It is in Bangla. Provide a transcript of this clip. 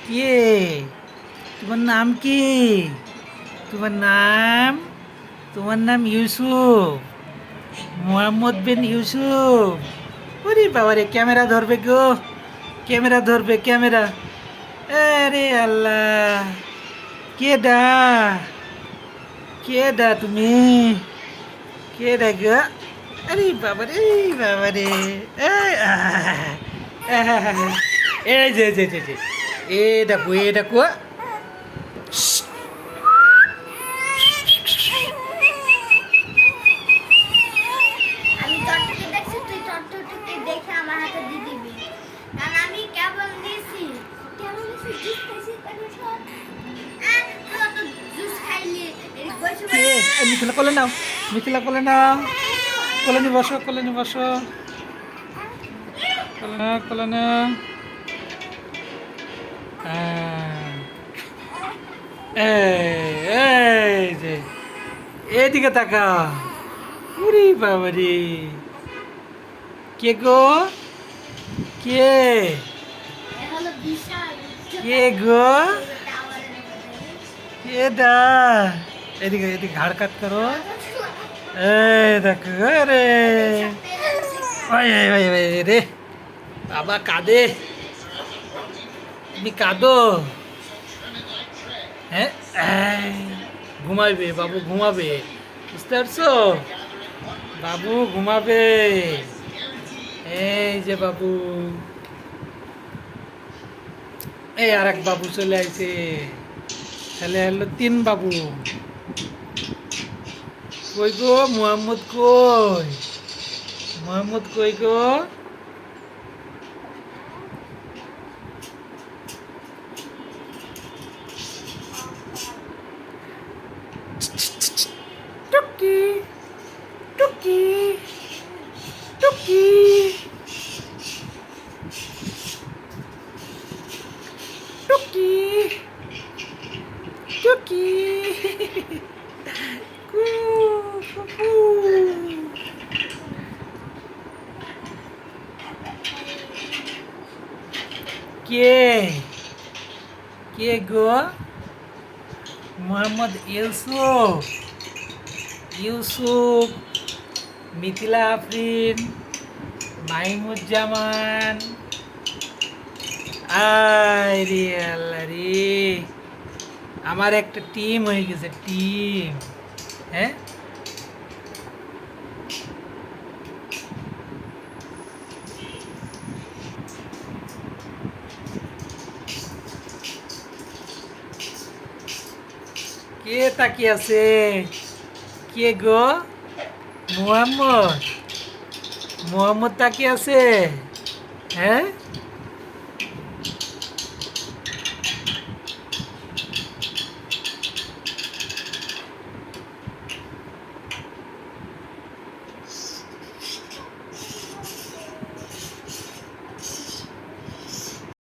কে? তোমার নাম কি? তোমার নাম? তোমার নাম ইউসুফ, মোহাম্মদ বিন ইউসুফ। ওরে বাবারে, ক্যামেরা ধরবে গো, ক্যামেরা ধরবে, ক্যামেরা। আরে আল্লাহ, কে ডা? কে ডা তুমি? কে ডা গো? আরে বাবারে, বাবারে। এই এই যে এ ডাকু, এ ডাকু। আমি চটকে দেখছি, তুই চটকে দেখে আমার হাতে দিয়ে দিবি, কারণ আমি কেবল নিয়েছি, জুস খাইছি, তুই অত জুস খাইলি বসে মিথিলা কোলে নাও, মিথিলা কোলে নাও, কোলে নি বসো, কোলে নি বসো, কোলে নাও, কোলে নাও। এই যে, এদিকে তাকা। উরি বাবারি, কে গো? কে? হলো বিশাল কে গো? কে ডা? এদিকে এদিকে ঘাড় কাট করো। এই দেখো রে, ওই ওই ওই রে, বাবা কাঁদে, তুমি কাঁদো? হ্যাঁ, ঘুমাইবে বাবু, ঘুমাবে, বুঝতে পারছো? বাবু ঘুমাবে, এই যে বাবু। এই আর এক বাবু চলে আইছে, তাহলে হলো তিন বাবু। কই গো মোহাম্মদ, কই মোহাম্মদ, কই গো? টুকি টুকি টুকি টুকি টুকি কু কু। কে? কে গো? মোহাম্মদ ইউসুফ, ইউসুফ, মিথিলা আফরিন, মাইমুজ্জামান। আয় রে আল্লাহ রে, আমার একটা টিম হয়ে গেছে, টিম। হ্যাঁ, কে তাকিয়ে আছে? কে গো? মোহাম্মদ, মোহাম্মদ তাকিয়ে আছে? হ্যাঁ,